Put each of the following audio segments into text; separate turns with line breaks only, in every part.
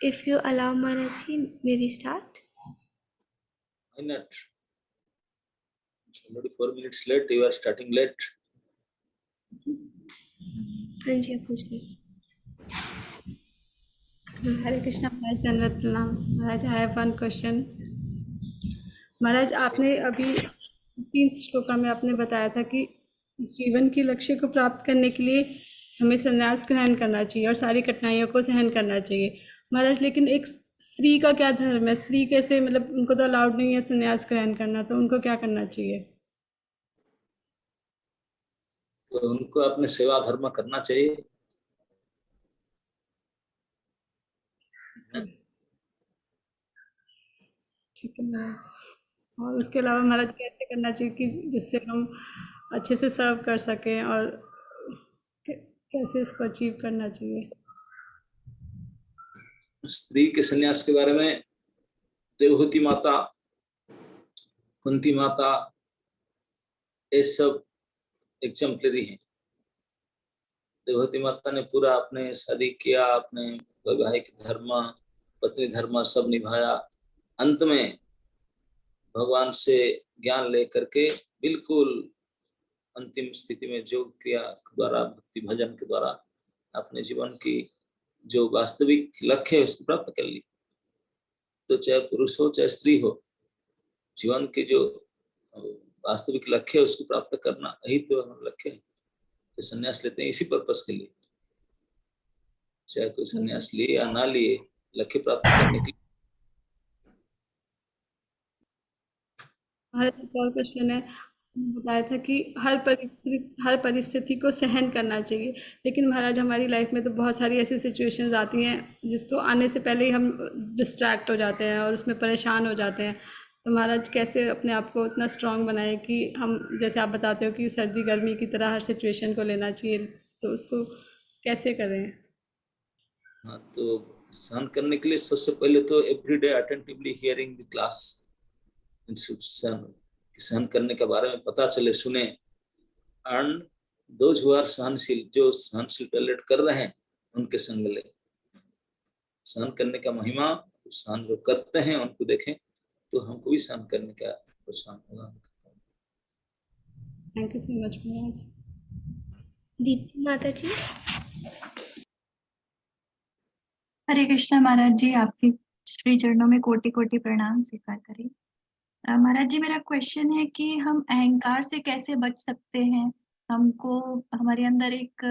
If you allow, Maharaji, may we start?
Why not? It's already 4 minutes late. You are starting late.
हाँ जी, आप पूछ लीजिए।
हरे कृष्णा महाराज, धन्यवाद, प्रणाम महाराज। आई हैव वन क्वेश्चन महाराज। आपने अभी 3 श्लोका में आपने बताया था कि इस जीवन के लक्ष्य को प्राप्त करने के लिए हमें संन्यास ग्रहण करना चाहिए और सारी कठिनाइयों को सहन करना चाहिए महाराज। लेकिन एक स्त्री का क्या धर्म है? स्त्री कैसे, मतलब उनको तो अलाउड नहीं है संन्यास ग्रहण करना, तो उनको क्या करना चाहिए?
तो उनको अपने सेवा धर्म करना चाहिए।
ठीक है महाराज। और उसके अलावा महाराज कैसे करना चाहिए कि जिससे हम अच्छे से सर्व कर सकें, और कैसे इसको अचीव करना चाहिए?
स्त्री के संन्यास के बारे में देवहूति माता, कुंती माता, ये सब एग्जाम्पलरी हैं। देवहूति माता ने पूरा अपने शादी किया, अपने वैवाहिक धर्म, पत्नी धर्म सब निभाया। अंत में भगवान से ज्ञान लेकर के बिल्कुल अंतिम स्थिति में योग क्रिया द्वारा, भक्ति भजन के द्वारा अपने जीवन की जो वास्तविक लक्ष्य है उसको प्राप्त कर ली। तो चाहे पुरुष हो चाहे स्त्री हो, जीवन के जो वास्तविक लक्ष्य है उसको प्राप्त करना यही तो हमारा लक्ष्य है। तो संन्यास लेते हैं इसी पर्पस के लिए। चाहे कोई संन्यास लिए या ना लिए, लक्ष्य प्राप्त करने के लिए।
हमारा एक और क्वेश्चन है, बताया था कि हर परिस्थिति को सहन करना चाहिए, लेकिन महाराज हमारी लाइफ में तो बहुत सारी ऐसी सिचुएशंस आती हैं जिसको आने से पहले ही हम डिस्ट्रैक्ट हो जाते हैं और उसमें परेशान हो जाते हैं। तो महाराज कैसे अपने आप को इतना स्ट्रांग बनाए कि हम, जैसे आप बताते हो कि सर्दी गर्मी की तरह हर सिचुएशन को लेना चाहिए, तो उसको कैसे करें?
हाँ, तो सहन करने के लिए सबसे पहले तो everyday attentively hearing the class, सहन करने के बारे में पता चले, सुने। एंड दोज हु आर सहनशील, जो सहनशील टॉलरेट कर रहे हैं उनके संग ले। सहन करने का महिमा, सहन जो करते हैं उनको देखें तो हमको भी सहन करने का प्रोत्साहन होगा।
थैंक यू सो मच महाराज।
दीप्ति माता जी।
हरे कृष्णा महाराज जी, आपके श्री चरणों में कोटि कोटि प्रणाम स्वीकार करें। महाराज जी, मेरा क्वेश्चन है कि हम अहंकार से कैसे बच सकते हैं? हमको, हमारे अंदर एक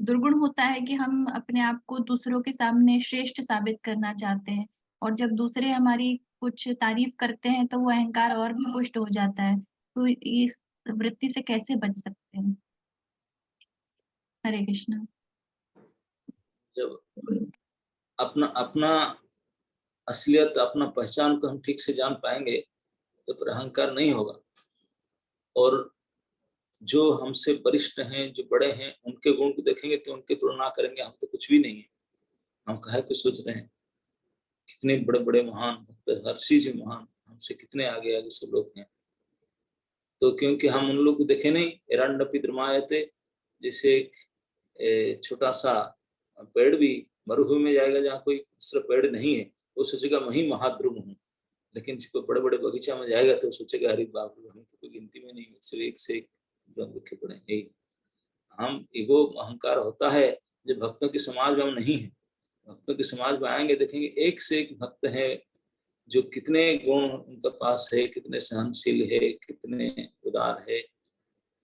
दुर्गुण होता है कि हम अपने आप को दूसरों के सामने श्रेष्ठ साबित करना चाहते हैं, और जब दूसरे हमारी कुछ तारीफ करते हैं तो वो अहंकार और भी पुष्ट हो जाता है। तो इस वृत्ति से कैसे बच सकते हैं? हरे कृष्णा।
जब अपना अपना असलियत, अपना पहचान को हम ठीक से जान पाएंगे तो फिर अहंकार नहीं होगा। और जो हमसे वरिष्ठ हैं, जो बड़े हैं, उनके गुण को देखेंगे तो उनकी तुलना करेंगे, हम तो कुछ भी नहीं है। हम काहे को सोच रहे हैं, कितने बड़े बड़े महान भक्त, हर्षि जी महान, हमसे कितने आगे आगे सब लोग हैं। तो क्योंकि हम उन लोग को देखे नहीं। एरंडपि द्रमायते, जैसे छोटा सा पेड़ भी मरुभूमि में जाएगा जहाँ कोई दूसरा पेड़ नहीं है, वो सोचेगा मैं ही महाद्रुम हूँ। लेकिन जो बड़े बड़े बगीचा में जाएगा तो सोचेगा अरे बाप रे, हम तो कोई गिनती में नहीं, सिर्फ एक से एक लिखे पड़े हैं। हम ईगो, अहंकार होता है जब भक्तों के समाज में हम नहीं है। भक्तों के समाज में आएंगे, देखेंगे एक से एक भक्त है, जो कितने गुण उनके पास है, कितने सहनशील है, कितने उदार है।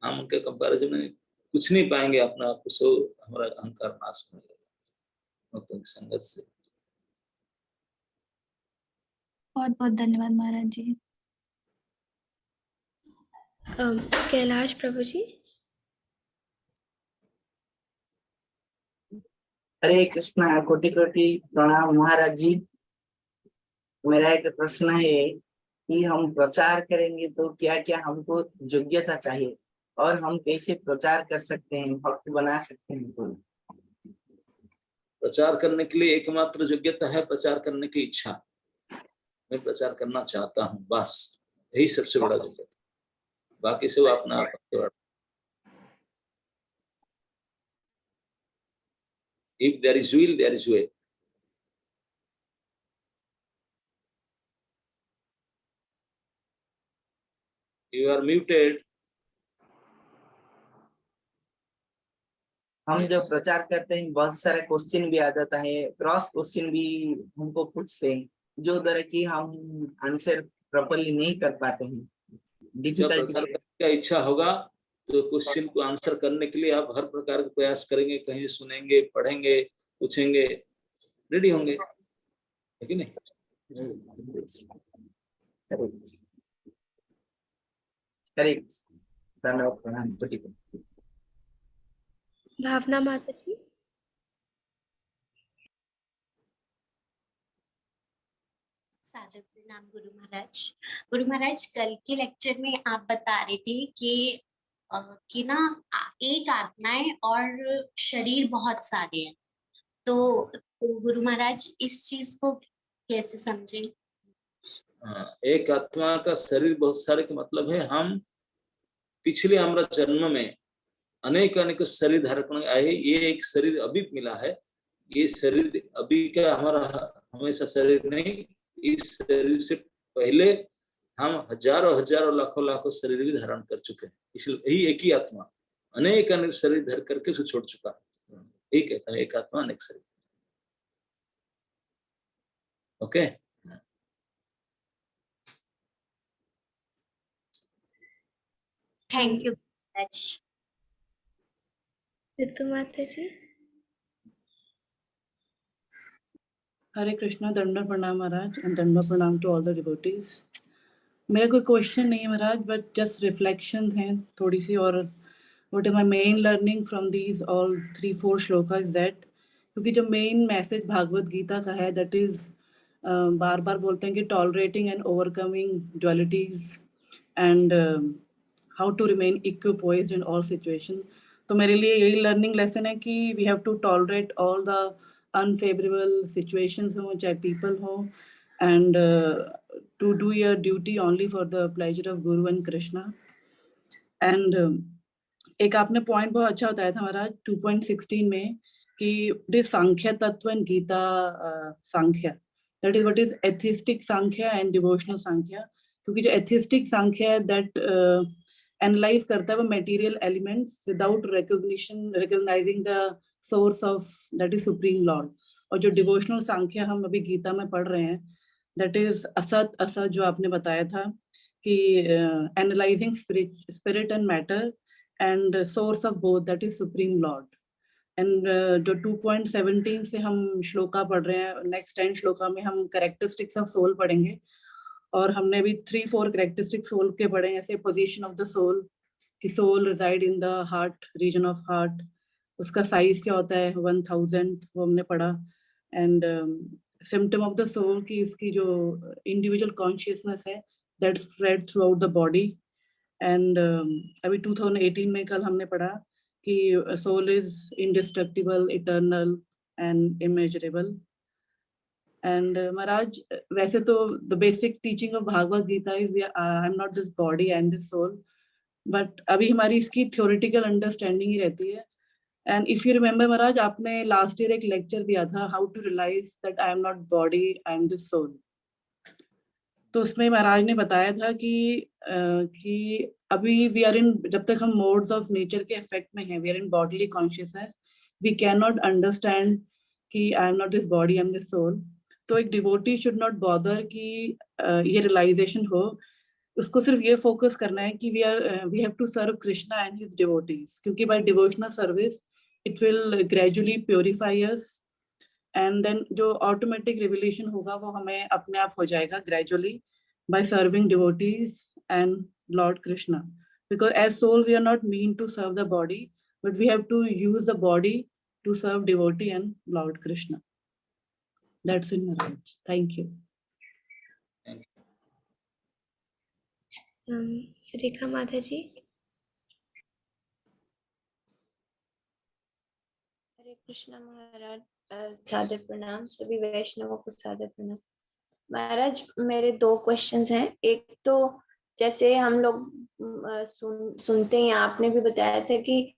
हम उनके कंपैरिजन में कुछ नहीं पाएंगे अपना आप को। सो हमारा अहंकार नाश होने लगेगा भक्तों की संगत से।
बहुत बहुत धन्यवाद महाराज जी।
कैलाश प्रभु जी।
हरे कृष्णा, कोटि कोटि प्रणाम महाराज जी। मेरा एक प्रश्न है कि हम प्रचार करेंगे तो क्या क्या हमको योग्यता चाहिए और हम कैसे प्रचार कर सकते हैं, भक्त बना सकते हैं? तो
प्रचार करने के लिए एकमात्र योग्यता है प्रचार करने की इच्छा। मैं प्रचार करना चाहता हूँ, बस यही सबसे बड़ा योग्यता। बाकी सब अपना आप। If there is will, there is way. You are muted.
हम जब प्रचार करते हैं बहुत सारे क्वेश्चन भी आ जाता है, क्रॉस क्वेश्चन भी हमको पूछते हैं, जो द्वारा कि हम आंसर प्रॉपर्ली नहीं कर पाते हैं।
जब प्रचार
डिफिकल्टी
करने का इच्छा होगा तो क्वेश्चन को आंसर करने के लिए आप हर प्रकार के प्रयास करेंगे, कहीं सुनेंगे, पढ़ेंगे, पूछेंगे, रेडी होंगे, है कि नहीं?
करेक्ट। धन्यवाद, प्रणाम।
भावना माता जी।
सादर प्रणाम गुरु महाराज। गुरु महाराज, कल के लेक्चर में आप बता रहे थे कि ना एक आत्मा है और शरीर बहुत सारे हैं, तो गुरु महाराज इस चीज को कैसे समझें?
एक आत्मा का शरीर बहुत सारे का मतलब है हम पिछले अमृत जन्म में अनेक अनेक शरीर धारण आए, ये एक शरीर अभी मिला है, ये शरीर अभी का हमारा हमेशा शरीर नहीं, इस शरीर से पहले हम हजारों हजारों लाखों लाखों शरीर भी धारण कर चुके हैं, इसलिए यही एक ही आत्मा अनेक अनेक शरीर धर करके उसे छोड़ चुका है। यही कहता है एक आत्मा अनेक शरीर। ओके,
थैंक यू महाराज।
ऋतु माता जी।
हरे कृष्णा, दंडो प्रणाम महाराज, एंड दंडो प्रणाम टू ऑल द डिवोटीज। मेरा कोई क्वेश्चन नहीं है महाराज, बट जस्ट रिफ्लेक्शंस हैं थोड़ी सी। और what is my main learning from these all 3-4 shlokas that, क्योंकि जो मेन मैसेज भागवत गीता का है दैट इज बार बार बोलते हैं कि tolerating and overcoming dualities and how to remain equipoised in all situation. तो मेरे लिए यही लर्निंग लेसन है कि we have to tolerate all the unfavorable situations हो, चाहे people हो, and to do your duty only for the pleasure of Guru and Krishna. And एक आपने पॉइंट बहुत अच्छा बताया था महाराज 2.16 में कि सांख्य तत्व and Gita Sankhya, that is what is atheistic Sankhya and devotional Sankhya. क्योंकि जो एथिस्टिक सांख्य है दैट एनालाइज करता है वो material elements without recognising the source of that is supreme Lord. और जो डिवोशनल सांख्य हम अभी गीता में पढ़ रहे हैं दैट इज असत असत, जो आपने बताया था कि analysing spirit and matter and source of both that is supreme Lord. And जो 2.17 से हम श्लोका पढ़ रहे हैं, नेक्स्ट 10 श्लोका में हम कैरेक्टरिस्टिक्स ऑफ सोल पढ़ेंगे। और हमने भी 3-4 कैरेक्टरिस्टिक सोल के पढ़े, जैसे पोजीशन ऑफ द सोल, कि soul resided in the heart, region of heart, उसका साइज क्या होता है 1000, वो हमने पढ़ा। And symptom of the soul की उसकी जो इंडिविजुअल कॉन्शियसनेस है that spread throughout the body. And अभी 2018 में कल हमने पढ़ा कि soul is indestructible, eternal and immeasurable. And Maharaj, वैसे तो the basic teaching of Bhagavad Gita is I am not this body, I am this soul, but अभी हमारी इसकी थ्योरेटिकल अंडरस्टैंडिंग ही रहती है। एंड इफ यू रिमेम्बर महाराज, आपने लास्ट ईयर एक लेक्चर दिया था how to realise that I am not body, I am this soul. तो उसमें महाराज ने बताया था कि अभी वी आर इन, जब तक हम मोड्स ऑफ नेचर के इफेक्ट में हैं, we are in bodily consciousness, we can not understand कि I am not this body, I am this soul. तो एक डिवोटी शुड नॉट बॉदर कि ये रियलाइजेशन हो, उसको सिर्फ ये फोकस करना है कि we have to serve Krishna and his devotees, क्योंकि by devotional service it will gradually purify us, and then जो ऑटोमेटिक रिवलेशन होगा वो हमें अपने आप हो जाएगा gradually by serving devotees and lord Krishna. Because as soul we are not meant to serve the body, but we have to use the body to serve devotee and lord Krishna. That's it, Maharaj. Thank you.
Surekha माता जी।
हरे कृष्णा महाराज, सादर प्रणाम, सभी वैष्णवों को सादर प्रणाम। महाराज, मेरे 2 questions हैं। एक तो जैसे हम लोग सुनते हैं, आपने भी बताया था कि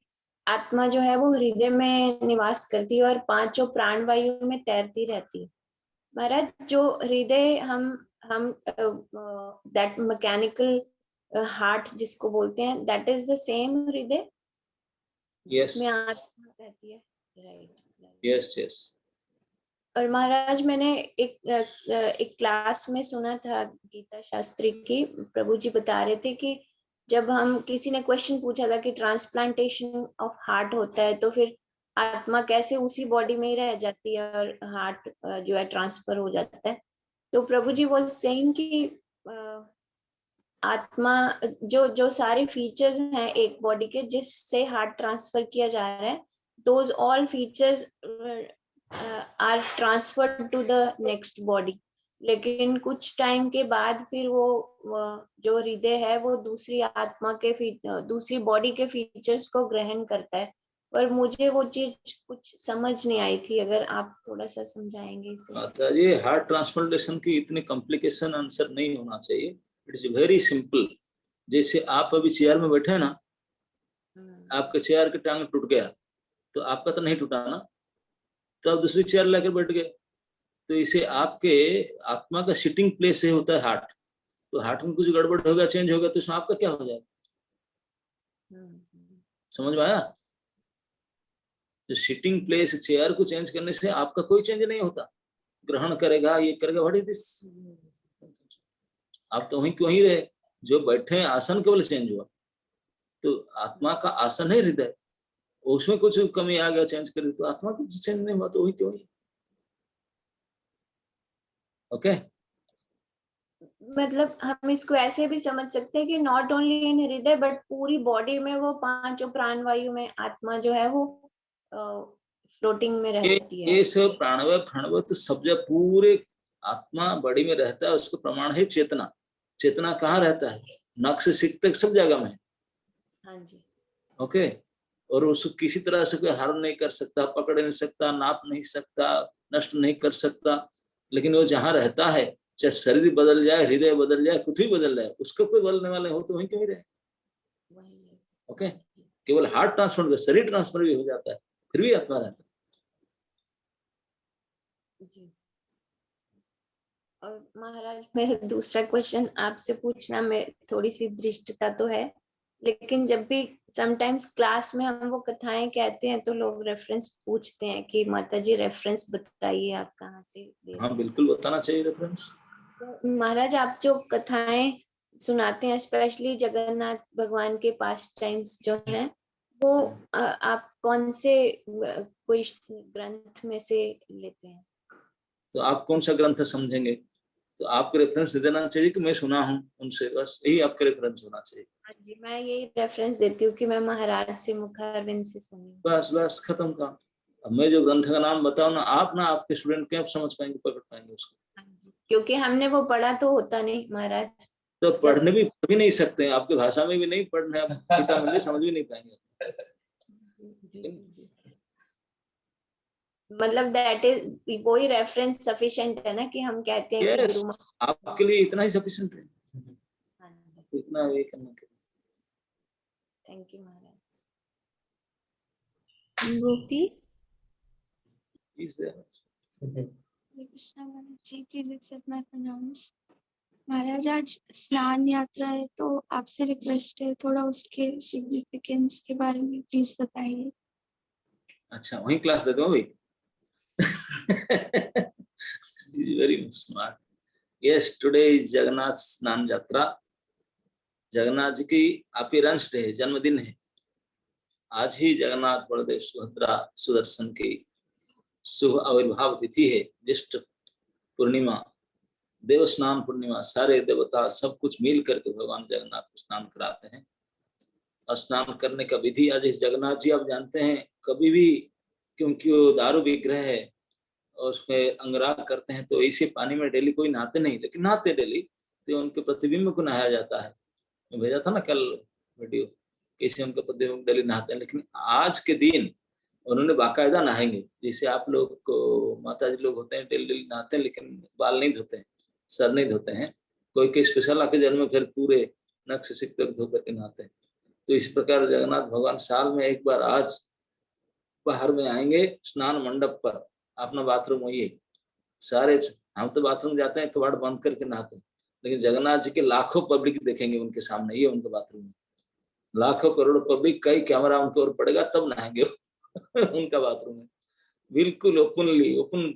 आत्मा जो है वो हृदय में निवास करती है और 5 प्राण वायु में तैरती रहती है। महाराज, जो हृदय हम दैट मैकेनिकल हार्ट जिसको बोलते हैं, दैट इज द सेम हृदय
यस
जिसमें आत्मा रहती है, राइट?
Yes yes.
और महाराज मैंने एक क्लास में सुना था गीता शास्त्री की, प्रभु जी बता रहे थे कि जब हम किसी ने क्वेश्चन पूछा था कि ट्रांसप्लांटेशन ऑफ हार्ट होता है तो फिर आत्मा कैसे उसी बॉडी में ही रह जाती है और हार्ट जो है ट्रांसफर हो जाता है। तो प्रभु जी वाज सेइंग कि आत्मा जो जो सारे फीचर्स हैं एक बॉडी के जिससे हार्ट ट्रांसफर किया जा रहा है, those all features are transferred to the next body. लेकिन कुछ टाइम के बाद फिर वो जो हृदय है वो दूसरी आत्मा के दूसरी बॉडी के फीचर्स को ग्रहण करता है। पर मुझे वो चीज कुछ समझ नहीं आई थी, अगर आप थोड़ा सा समझाएंगे इसे।
माता जी, हार्ट ट्रांसप्लांटेशन की इतने कॉम्प्लिकेशन आंसर नहीं होना चाहिए। It is very simple. जैसे आप अभी चेयर में बैठे ना, आपके चेयर की टांग टूट गया तो आपका तो नहीं टूटा ना, तो आप दूसरी चेयर लेकर बैठ गए। तो इसे आपके आत्मा का सिटिंग प्लेस है होता है हार्ट। तो हार्ट में कुछ गड़बड़ हो गया, चेंज हो गया, तो इसमें आपका क्या हो जाएगा? समझ में आया? जो सिटिंग प्लेस चेयर को चेंज करने से आपका कोई चेंज नहीं होता। ग्रहण करेगा, ये करेगा, व्हाट इज दिस? आप तो वहीं क्यों ही रहे, जो बैठे हैं आसन केवल चेंज हुआ। तो आत्मा का आसन है हृदय, उसमें कुछ कमी आ गया, चेंज कर दी, तो आत्मा कुछ चेंज नहीं हुआ, तो वही क्यों ही। ओके
मतलब हम इसको ऐसे भी समझ सकते हैं कि नॉट ओनली इन हृदय बट पूरी बॉडी में वो पांचों प्राण वायु में आत्मा जो है वो फ्लोटिंग में रहती है।
ये सब प्राणवय प्राणवय तो सब जगह पूरे आत्मा बॉडी में रहता है। उसका प्रमाण है चेतना। चेतना कहाँ रहता है? नख से सिर तक सब जगह में।
हाँ जी।
ओके। और उसको किसी तरह से कोई हार्म नहीं कर सकता, पकड़ नहीं सकता, नाप नहीं सकता, नष्ट नहीं कर सकता। लेकिन वो जहाँ रहता है, चाहे शरीर बदल जाए, हृदय बदल जाए, कुछ भी बदल जाए, उसको कोई बदलने वाले हो तो वहीं क्यों रहे। ओके। केवल हार्ट ट्रांसफर कर, शरीर ट्रांसफर भी हो जाता है, फिर भी आत्मा रहता है।
जी। और महाराज मेरा दूसरा क्वेश्चन आपसे पूछना में थोड़ी सी दृष्टता तो है, लेकिन जब भी समटाइम्स क्लास में हम वो कथाएं कहते हैं तो लोग रेफरेंस पूछते हैं कि माता जी रेफरेंस बताइए आप कहाँ से दे रहे हैं।
हाँ बिल्कुल बताना चाहिए रेफरेंस।
तो महाराज आप जो कथाएं सुनाते हैं स्पेशली जगन्नाथ भगवान के पास टाइम्स जो हैं वो आप कौन से कोई ग्रंथ में से लेते हैं?
तो आप कौन सा ग्रंथ समझेंगे? तो आपको रेफरेंस दे देना चाहिए कि मैं सुना हूँ उनसे, बस यही आपका रेफरेंस होना चाहिए।
हाँ जी, मैं यही रेफरेंस देती हूँ कि मैं महाराज से मुखारविंद से सुनी।
बस बस खत्म काम। अब मैं जो ग्रंथ का नाम बताऊं ना, आप ना आपके स्टूडेंट क्या समझ पाएंगे, पकड़ पाएंगे उसको?
हाँ जी, क्योंकि हमने वो पढ़ा तो होता नहीं महाराज।
तो पढ़ने भी पढ़ भी नहीं सकते हैं, आपकी भाषा में भी नहीं पढ़ने, आप गीता मंदिर समझ भी नहीं पाएंगे।
जी। मतलब दैट इज वही रेफरेंस सफिशिएंट है ना कि हम कहते हैं कि
यस, आपके लिए इतना ही सफिशिएंट है।
हाँ जी,
इतना वे करने के लिए।
Thank you Maharaj.
Gopi
Is there?
Hare Krishna Maharaj ji, please accept my प्रणाम्स। महाराज आज स्नान यात्रा है तो आपसे रिक्वेस्ट है थोड़ा उसके सिग्निफिकेंस के बारे में प्लीज बताइए।
अच्छा, वही क्लास देते हो भाई। Very smart. Yes, today is Jagannath स्नान यात्रा। जगन्नाथ जी की अपीयरेंस डे, जन्मदिन है। आज ही जगन्नाथ बलदेव सुभद्रा सुदर्शन की शुभ आविर्भाव तिथि है। ज्येष्ठ पूर्णिमा, देव स्नान पूर्णिमा, सारे देवता सब कुछ मिल करके भगवान जगन्नाथ को स्नान कराते हैं। स्नान करने का विधि आज इस जगन्नाथ जी आप जानते हैं, कभी भी क्योंकि वो दारू विग्रह है और उसमें अंगराग करते हैं, तो इसी पानी में डेली कोई नहाते नहीं, लेकिन नहाते डेली, तो उनके प्रतिबिंब को नहाया जाता है। मैं भेजा था ना कल वीडियो, कैसे उनके प्रतिबिंब डेली नहाते हैं। लेकिन आज के दिन उन्होंने बाकायदा नहाएंगे। जैसे आप लोग को माता जी लोग होते हैं डेली डेली नहाते हैं, लेकिन बाल नहीं धोते हैं, सर नहीं धोते हैं। कोई के स्पेशल आके जन्म फिर पूरे नख से सिर तक धो करके नहाते हैं। तो इस प्रकार जगन्नाथ भगवान साल में एक बार आज बाहर में आएंगे स्नान मंडप पर। अपना बाथरूम वही है सारे, हम तो बाथरूम जाते हैं कबाड़ बंद करके नहाते हैं, लेकिन जगन्नाथ जी के लाखों पब्लिक देखेंगे उनके सामने, ये उनका बाथरूम है। लाखों करोड़ों पब्लिक, कई कैमरा उनके ओर पड़ेगा तब नहाएंगे उनका बाथरूम है, बिल्कुल ओपनली, ओपन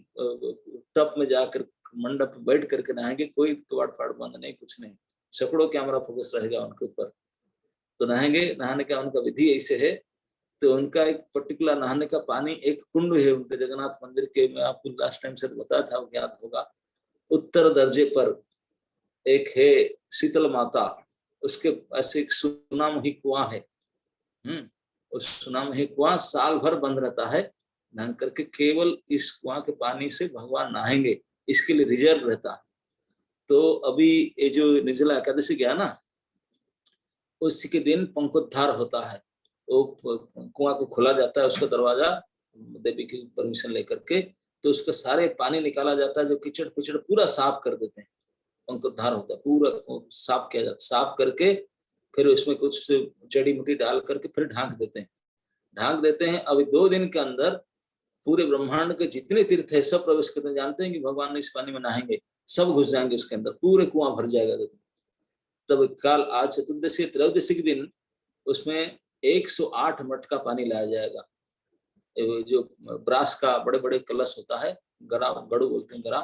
टब में जाकर मंडप में बैठ करके नहाएंगे, कोई कबाड़ फाड़ बंद नहीं, कुछ नहीं, सैकड़ों कैमरा फोकस रहेगा उनके ऊपर, तो नहाएंगे। नहाने का उनका विधि ऐसे है, तो उनका एक पर्टिकुलर नहाने का पानी, एक कुंड है उनके जगन्नाथ मंदिर के, मैं आपको लास्ट टाइम से बताया था, याद होगा, उत्तर दर्जे पर एक है शीतल माता, उसके ऐसे एक सुनामही कुआं है, उस सुनामही कुआं साल भर बंद रहता है, नहा करके केवल इस कुआं के पानी से भगवान नहाएंगे, इसके लिए रिजर्व रहता है। तो अभी ये जो निर्जला एकादशी गया ना, उसी के दिन पंखोद्धार होता है, वो कुआं को खोला जाता है, उसका दरवाजा देवी की परमिशन लेकर के, तो उसका सारे पानी निकाला जाता है, जो कीचड़ पिचड़ पूरा साफ कर देते हैं, पंखोद्धार होता है, पूरा साफ किया जाता है, साफ करके फिर उसमें कुछ जड़ी बूटी डाल करके फिर ढांक देते हैं। अभी 2 दिन के अंदर पूरे ब्रह्मांड के जितने तीर्थ है सब प्रवेश करते हैं। जानते हैं कि भगवान ने इस पानी में नहाएंगे, सब घुस जाएंगे उसके अंदर, पूरे कुआं भर जाएगा। तब काल आज चतुर्दशी त्रयोदशी के दिन उसमें 108 मटका पानी लाया जाएगा, जो ब्रास का बड़े बड़े कलश होता है, गड़ा, गड़ू बोलते हैं, गड़ा,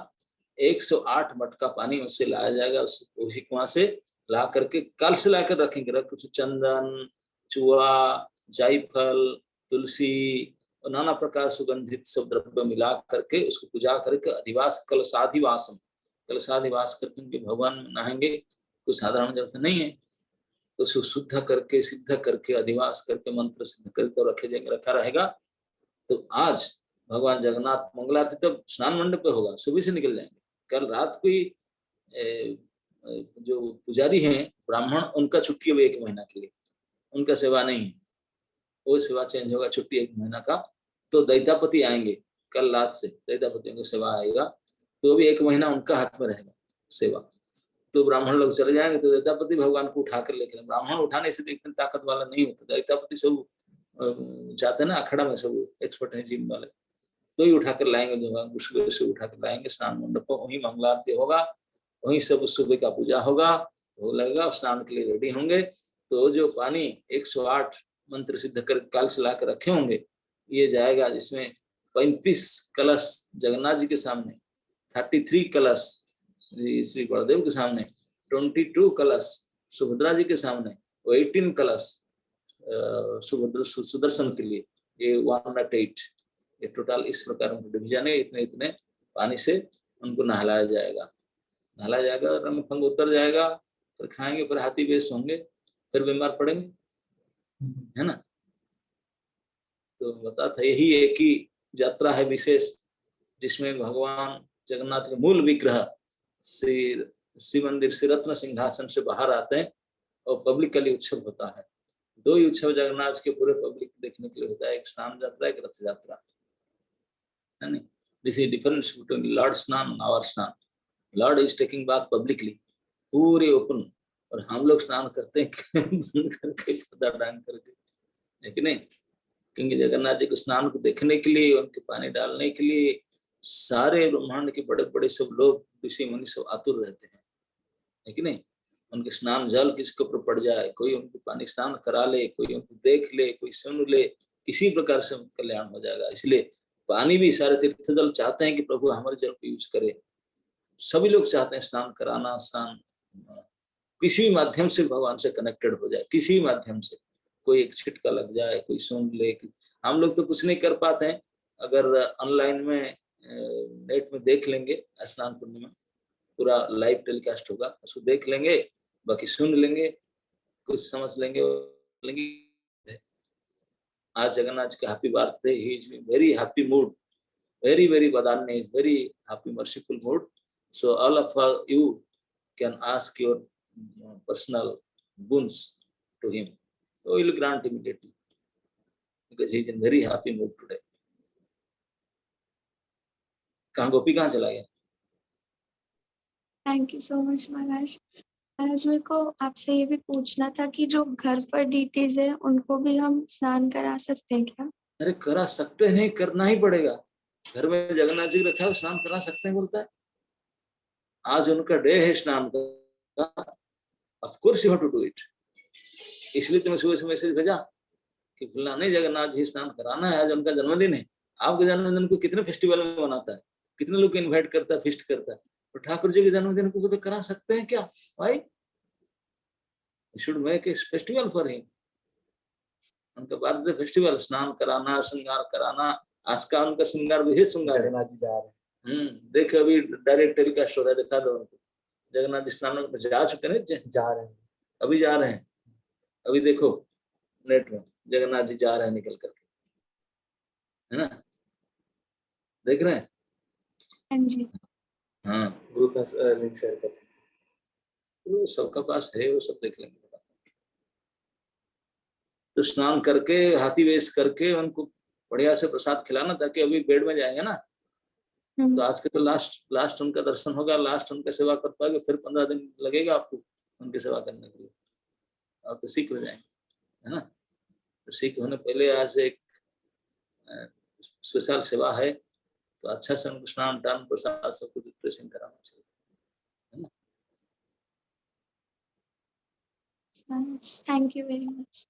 108 मटका पानी उससे लाया जाएगा, उसी कुआं से ला करके कल से लाकर रखेंगे, रख कुछ चंदन, चूहा, जायफल, तुलसी और नाना प्रकार सुगंधित सब द्रव्य मिला करके उसको पूजा करके अधिवास कलशाधिवास करके भगवान में नहाएंगे। कुछ साधारण जल नहीं है, तो उसको शुद्ध करके, सिद्ध करके, अधिवास करके, मंत्र सिद्ध करके रखे जाएंगे, रखा रहेगा। तो आज भगवान जगन्नाथ मंगलारती तब स्नान मंडप पे होगा, सुबह से निकल जाएंगे। कल रात को ही जो पुजारी हैं ब्राह्मण, उनका छुट्टी है 1 महीना के लिए, उनका सेवा नहीं है, वो सेवा चेंज होगा, छुट्टी 1 महीना का। तो दैतापति आएंगे कल रात से, दैतापतियों की सेवा आएगा, तो भी 1 महीना उनका हाथ में रहेगा सेवा। तो ब्राह्मण लोग चले जाएंगे तो दैतापति भगवान को उठा कर लेकर, ब्राह्मण उठाने से इतनी ताकत वाला नहीं होता, दैतापति सब जाते ना अखड़ा में, सब एक्सपर्ट है जिम वाले, तो ही उठाकर लाएंगे, जो से उठाकर लाएंगे स्नान मंडप पर, वहीं मंगलारती होगा, वहीं सब सुबह का पूजा होगा, वो लगेगा, स्नान के लिए रेडी होंगे। तो जो पानी 108 मंत्र सिद्ध कर काल से ला कर रखे होंगे, ये जाएगा, जिसमें 35 कलश जगन्नाथ जी के सामने, 33 कलश श्री बलदेव के सामने, 22 कलश सुभद्रा जी के सामने, 18 कलश सुदर्शन के लिए, ये 108, ये टोटल इस प्रकार डिवीजन है। इतने इतने पानी से उनको नहलाया जाएगा, रंग फंग उतर जाएगा, फिर खाएंगे, फिर हाथी बेस होंगे, फिर बीमार पड़ेंगे, है ना। तो बता था, यही एक ही यात्रा है विशेष, जिसमें भगवान जगन्नाथ के मूल विग्रह श्री मंदिर श्री रत्न सिंहासन से बाहर आते हैं और पब्लिकली उत्सव होता है। 2 ही उत्सव जगन्नाथ के पूरे पब्लिक देखने के लिए होता है, एक स्नान यात्रा, एक रथ यात्रा, है नहीं। This is difference between Lord स्नान और आवर स्नान। Lord is taking bath publicly, पूरे ओपन, और हम लोग स्नान करते हैं बंद करके, पर्दा डाल करके, लेकिन नहीं, क्योंकि जगन्नाथ जी को स्नान को देखने के लिए, उनके पानी डालने के लिए सारे ब्रह्मांड के बड़े बड़े सब लोग, ऋषि मुनि सब आतुर रहते हैं, लेकिन नहीं, उनके स्नान जल किसके ऊपर पड़ जाए, कोई उनको पानी स्नान करा ले, कोई उनको देख ले, कोई सुन ले, किसी प्रकार से कल्याण हो जाएगा। इसलिए पानी भी सारे तीर्थ दल चाहते हैं कि प्रभु हमारे जल को यूज करे, सभी लोग चाहते हैं स्नान कराना, स्नान किसी भी माध्यम से भगवान से कनेक्टेड हो जाए, किसी भी माध्यम से, कोई एक छिटका लग जाए, कोई सुन ले। हम लोग तो कुछ नहीं कर पाते हैं, अगर ऑनलाइन में नेट में देख लेंगे, स्नान पूर्णिमा पूरा लाइव टेलीकास्ट होगा, उसको देख लेंगे, बाकी सुन लेंगे, कुछ समझ लेंगे। आज जगन्नाथ का happy birthday, he is very happy mood, very very Badani is very happy, merciful mood. So all of you can ask your personal boons to him, so he will grant immediately, because he is in very happy mood today. कहाँ गोपी कहाँ चला गया?
Thank you so much महाराज। महाराज मेरे को आपसे ये भी पूछना था कि जो घर पर डीटीज है उनको भी हम स्नान करा सकते हैं क्या?
अरे करा सकते नहीं, करना ही पड़ेगा। घर में जगन्नाथ जी रखा है, स्नान करा सकते हैं बोलता है। आज उनका डे है स्नान का, of course you have to do it. इसलिए तुम्हें सुबह से मैसेज भेजा कि फलाने जगन्नाथ जी स्नान कराना है, आज उनका जन्मदिन है। आपके जन्मदिन को कितने फेस्टिवल में मनाता है, कितने लोग इनवाइट करता है, फिस्ट करता है, तो ठाकुर जी के जन्मदिन को तो करा सकते हैं क्या भाई? Should make a festival for him, उनका बर्थडे फेस्टिवल, स्नान कराना, श्रृंगार कराना। आज का उनका श्रृंगार विशेष श्रृंगार है।
जगन्नाथ जी जा रहे हैं।
देखे अभी डायरेक्ट टेलीकास्ट हो रहा है, दिखा दो उनको। जगन्नाथ जी स्नान में जा चुके हैं,
जा रहे हैं,
अभी जा रहे हैं। अभी देखो नेट में जगन्नाथ जी जा रहे हैं निकल करके, है ना, देख रहे हैं?
हाँ जी।
हाँ,
ग्रुप में लिंक शेयर कर।
वो सबका पास है, वो सब देख लेंगे। तो स्नान करके, हाथी वेश करके उनको बढ़िया से प्रसाद खिलाना, ताकि अभी बेड में जाएंगे ना, तो आज के तो लास्ट उनका दर्शन होगा, लास्ट उनका सेवा कर पाएंगे। फिर 15 दिन लगेगा आपको उनकी सेवा करने के लिए, आप तो सीख हो जाएंगे, है ना। तो सीख होने पहले आज एक स्पेशल सेवा है, तो अच्छा से उनको स्नान टान प्रसाद सब कुछ ड्रेसिंग कराना चाहिए, है ना।
Thank you very much.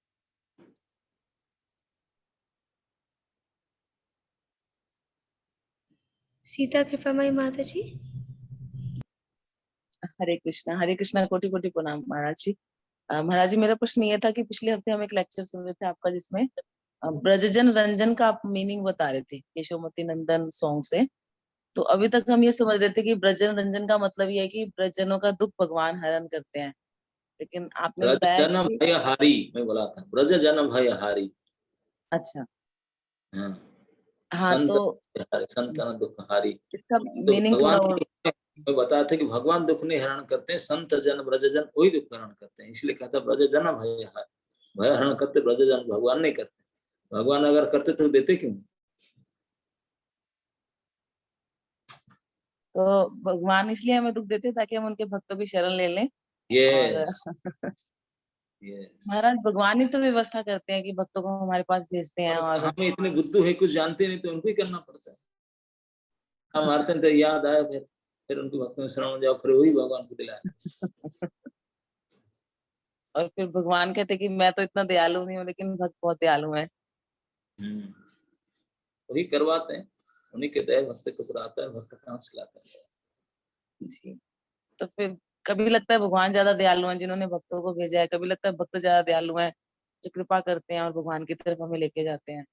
Sita Kripamayi Mata ji.
हरे कृष्णा, कोटि कोटि प्रणाम महाराज जी। महाराज जी, मेरा प्रश्न ये था कि पिछले हफ्ते हम एक लेक्चर सुन रहे थे आपका, जिसमें ब्रजजन रंजन का आप मीनिंग बता रहे थे यशोमती नंदन सॉन्ग से। तो अभी तक हम ये समझ रहे थे कि ब्रजजन रंजन का मतलब ये है कि ब्रजजनों का दुख भगवान हरण करते हैं, लेकिन आपने
ब्रज
बताया
जन
कि
भय हारी, मैं बोला था ब्रज जन भय हारी।
अच्छा,
हाँ,
हाँ,
संत
तो
संत का दुख हारी।
इसका
तो
मीनिंग
भगवान
थोड़ा और
मैं बताया था कि भगवान दुख नहीं हरण करते हैं, संत जन ब्रजजन वही दुख हरण करते हैं। इसलिए कहता है ब्रज जन भय हारी, भय हरण करते ब्रजजन, भगवान नहीं करते। भगवान अगर करते तो देते क्यों?
तो भगवान इसलिए हमें दुख देते हैं ताकि हम उनके भक्तों की शरण ले लें। और
यस यस।
महाराज, भगवान ही तो व्यवस्था करते हैं कि भक्तों को हमारे पास भेजते हैं। और
हमें इतने बुद्धू है, कुछ जानते नहीं, तो उनको ही करना पड़ता है। हम मारते हैं तो याद आया, फिर उनके भक्तों में शरण जाओ, फिर वही भगवान को दिलाया।
और फिर भगवान कहते कि मैं तो इतना दयालु नहीं हूँ, लेकिन भक्त बहुत दयालु है।
वही करवाते हैं, उन्हीं के दया भक्त को कराता है, भक्त कहाँ से लाता है
जी। तो फिर कभी लगता है भगवान ज्यादा दयालु हैं जिन्होंने भक्तों को भेजा है, कभी लगता है भक्त ज्यादा दयालु हैं जो कृपा करते हैं और भगवान की तरफ हमें लेके जाते हैं।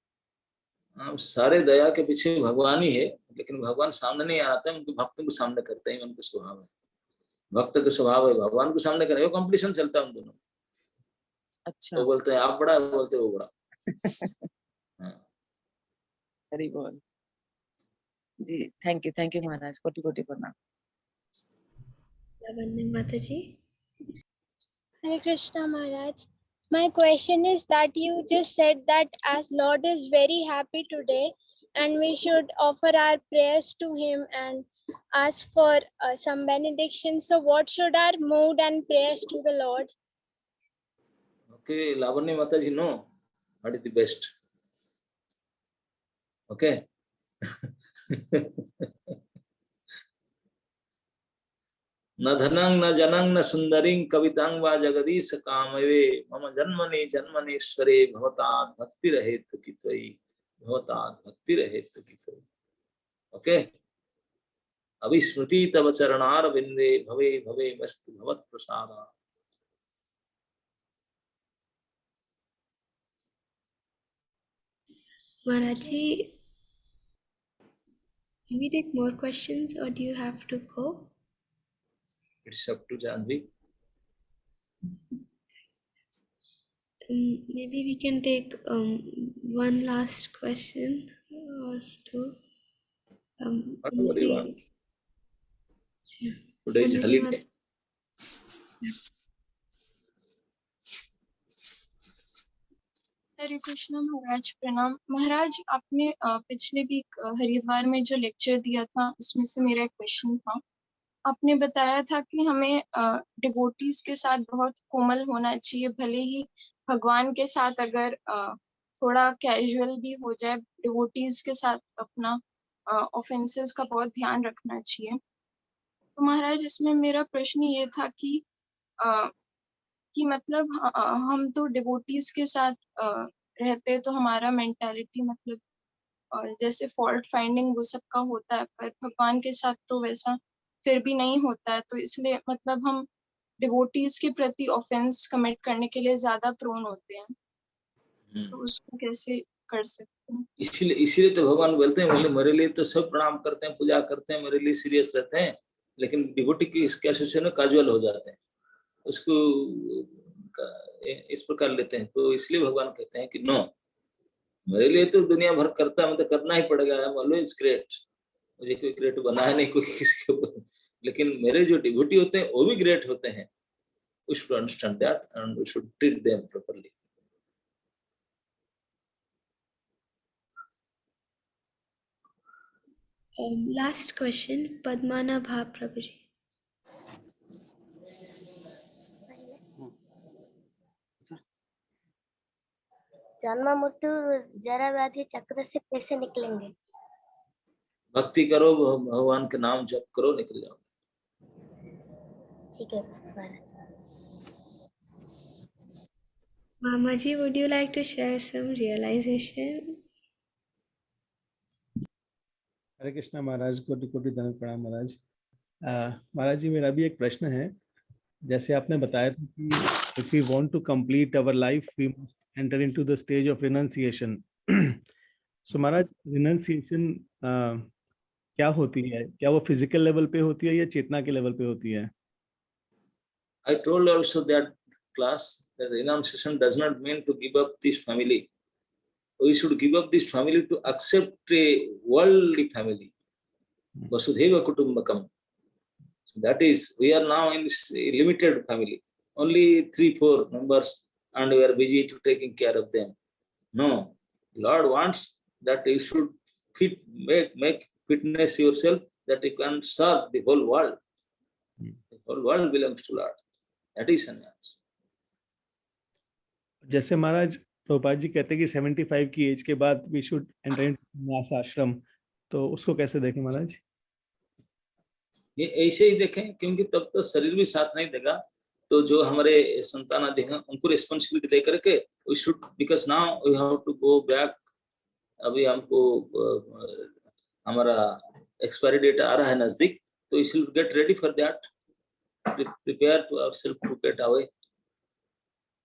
सारे दया के पीछे भगवान ही है, लेकिन भगवान सामने नहीं आते हैं, उनके भक्तों को सामने करते हैं, उनका स्वभाव है। भक्त का स्वभाव है भगवान को सामने करे, वो कंपटीशन चलता है उन दोनों।
अच्छा।
वो बोलते हैं आप बड़ा, वो बोलते हैं वो बड़ा। हाँ।
हरि बोल जी। थैंक यू महाराज, कोटि कोटि प्रणाम।
लावण्य माता जी।
Hare Krishna Maharaj. My question is that you just said that as Lord is very happy today and we should offer our prayers to him and ask for some benediction. So what should our mood and prayers to the Lord?
Okay, Lavanya Mataji, no, what is the best? Okay. न धनं न जनं न सुंदरिं कवितां वा जगदीश कामवे मम जन्मनि जन्मनेश्वरे भवतात् भक्ति रहेतु की त्वयि, भवतात् भक्ति रहेतु की त्वयि। ओके। अविस्मृति तव चरणार बिंदे भवे भवे मस्तु भवत् प्रसादा।
Maharaj ji, can we take more questions or do you have to go?
It's up to Janvi.
Maybe we can take one last question or two.
Whatever you want. Today is holiday.
हरे कृष्णा महाराज, प्रणाम महाराज। आपने पिछले week Haridwar में जो lecture दिया था उसमें से मेरा एक क्वेश्चन था। आपने बताया था कि हमें डिवोटीज के साथ बहुत कोमल होना चाहिए, भले ही भगवान के साथ अगर थोड़ा कैजुअल भी हो जाए, डिवोटीज के साथ अपना ऑफेंसेस का बहुत ध्यान रखना चाहिए। तो महाराज, इसमें मेरा प्रश्न ये था कि कि मतलब हम तो डिवोटीज के साथ रहते तो हमारा मेंटालिटी मतलब जैसे फॉल्ट फाइंडिंग वो सबका होता है, पर भगवान के साथ तो वैसा फिर भी नहीं होता है, तो इसलिए मतलब हम डिवोटीज के प्रति ऑफेंस कमिट करने के लिए ज्यादा प्रोन होते हैं, तो उसको कैसे कर सकते हैं?
इसीलिए तो भगवान बोलते हैं, बोले मेरे लिए तो सब प्रणाम करते हैं, पूजा करते हैं, मेरे लिए सीरियस रहते हैं, लेकिन डिवोटी की क्या सिचुएशन में कैजुअल हो जाते हैं, उसको इस प्रकार लेते हैं। तो इसलिए भगवान कहते हैं कि नो, मेरे लिए तो दुनिया भर करता है, मतलब करना ही पड़ेगा, आई एम ऑलवेज ग्रेट, मुझे कोई ग्रेट बना है नहीं कोई किसी के ऊपर, लेकिन मेरे जो डिवोटी होते हैं वो भी ग्रेट होते हैं। We should understand that and we should treat them properly.
Last question, Padmana Bha Prabhuji.
जन्म मृत्यु जरा व्याधि चक्र से कैसे निकलेंगे?
भक्ति करो, भगवान के नाम जप करो, निकल जाओ।
ठीक है महाराज।
Mama ji, would you like to share some realization?
हरे कृष्णा महाराज, कोटि कोटि दंड प्रणाम महाराज। महाराज जी, मेरा भी एक प्रश्न है। जैसे आपने बताया था कि if we want to complete our life, we must enter into the stage of renunciation. So Maharaj, renunciation क्या होती है? क्या वो फिजिकल लेवल पे होती है या चेतना के लेवल पे होती है?
I told also that class that renunciation does not mean to give up this family. We should give up this family to accept a worldly family. Vasudhaiva Kutumbakam. That is, we are now in this limited family, only 3-4 members, and we are busy to taking care of them. No, Lord wants that you should make fitness yourself, that you can serve the whole world. The whole world belongs to Lord. That is sannyas.
जैसे महाराज प्रभुपाद जी कहते हैं कि 75 की as के बाद we should enter into संन्यास आश्रम, तो उसको कैसे देखें महाराज?
ये ऐसे ही देखें, क्योंकि तब तो शरीर भी साथ नहीं देगा, तो जो हमारे संतान आदि हैं उनको रिस्पॉन्सिबिलिटी दे करके we should, because now we have to go back. अभी हमको हमारा एक्सपायरी डेट आ रहा है नजदीक, तो we should get ready for that, prepare to ourselves to get away.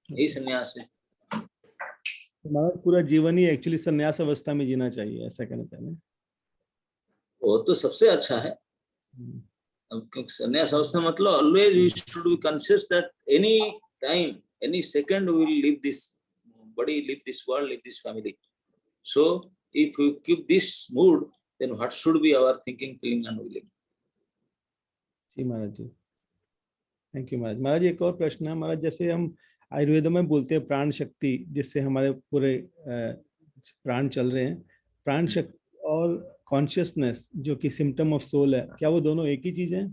यही संन्यास है।
हमारा पूरा जीवन ही एक्चुअली संन्यास अवस्था में जीना चाहिए, ऐसा कहना चाह रहे हैं।
वो तो सबसे अच्छा है, क्योंकि संन्यास अवस्था मतलब always you should be conscious that any time, any second we will leave this body, leave this world, leave this family. So if we keep this mood, then what should be our thinking, feeling and willing?
Ji Maharaj ji, thank you Maharaj. Maharaj एक और प्रश्न है महाराज, जैसे हम आयुर्वेद में बोलते हैं प्राण शक्ति, जिससे हमारे पूरे प्राण चल रहे हैं, प्राण शक्ति और कॉन्शियसनेस जो कि सिम्टम ऑफ सोल है, क्या वो दोनों एक ही चीज है?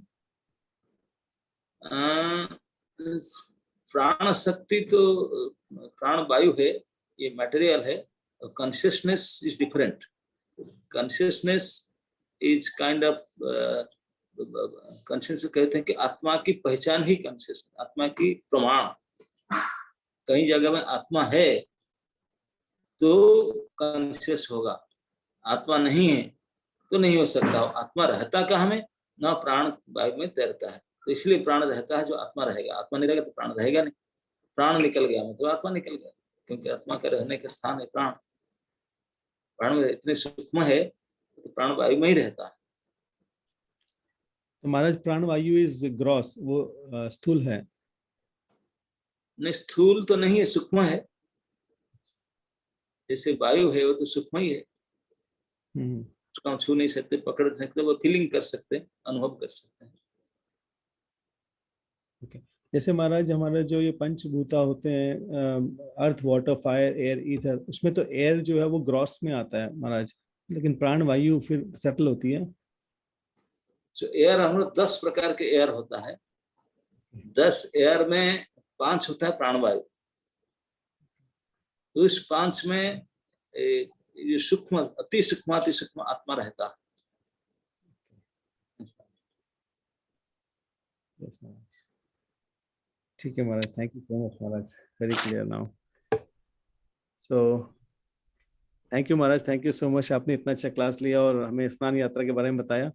प्राण शक्ति तो प्राण वायु है, ये मटेरियल है, consciousness is different. Consciousness is kind of, conscious कहते हैं कि आत्मा की पहचान ही कॉन्शियस, आत्मा की प्रमाण। कहीं जगह में आत्मा है तो कॉन्शियस होगा, आत्मा नहीं है तो नहीं हो सकता। आत्मा रहता कहाँ में? ना प्राण वायु में तैरता है, तो इसलिए प्राण रहता है जो आत्मा रहेगा। आत्मा नहीं रहेगा तो प्राण रहेगा नहीं। प्राण निकल गया मतलब आत्मा निकल गया, क्योंकि आत्मा का रहने का स्थान है प्राण। प्राण में इतने सूक्ष्म है तो प्राण वायु में ही रहता है।
तो महाराज प्राण वायु इज ग्रॉस, वो स्थूल है?
नहीं, स्थूल तो नहीं है, सूक्ष्म है। जैसे वायु है वो तो सूक्ष्म ही है, उसको हम छू नहीं सकते, पकड़ नहीं सकते, वो फीलिंग कर सकते हैं, अनुभव कर सकते हैं।
ओके। जैसे महाराज हमारा जो ये पंचभूता होते हैं, अर्थ, वाटर, फायर, एयर, ईथर, उसमें तो एयर जो है वो ग्रॉस में आता है महाराज, लेकिन प्राण वायु फिर सेटल होती है।
जो एयर, हम लोग 10 प्रकार के एयर होता है। 10 एयर में 5 होता है प्राण वायु। तो इस 5 में ये सूक्ष्म, अति सूक्ष्म आत्मा रहता है।
ठीक है Maharaj, thank you so much Maharaj, very clear now. So thank you Maharaj, thank you so much, आपने इतना अच्छा क्लास लिया और हमें स्नान यात्रा के बारे में बताया।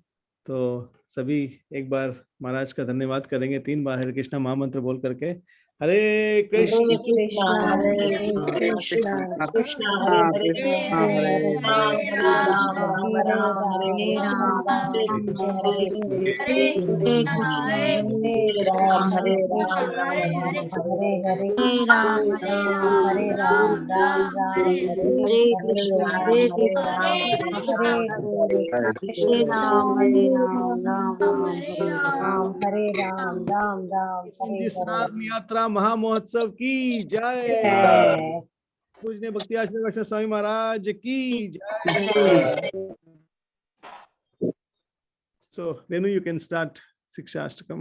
तो सभी एक बार महाराज का धन्यवाद करेंगे 3 बार हरे कृष्णा महामंत्र बोल करके। हरे कृष्ण
हरे कृष्णा कृष्णा हरे हरे राम राम राम हरे राम हरे कृष्ण हरे राम राम हरे हरे राम हरे राम हरे कृष्ण हरे राम हरे
हिंदी स्नान यात्रा महामहोत्सव की जय। पूजनीय भक्ति आश्रम वैष्णव स्वामी महाराज की जय। So Renu, you can start Sikshastakam.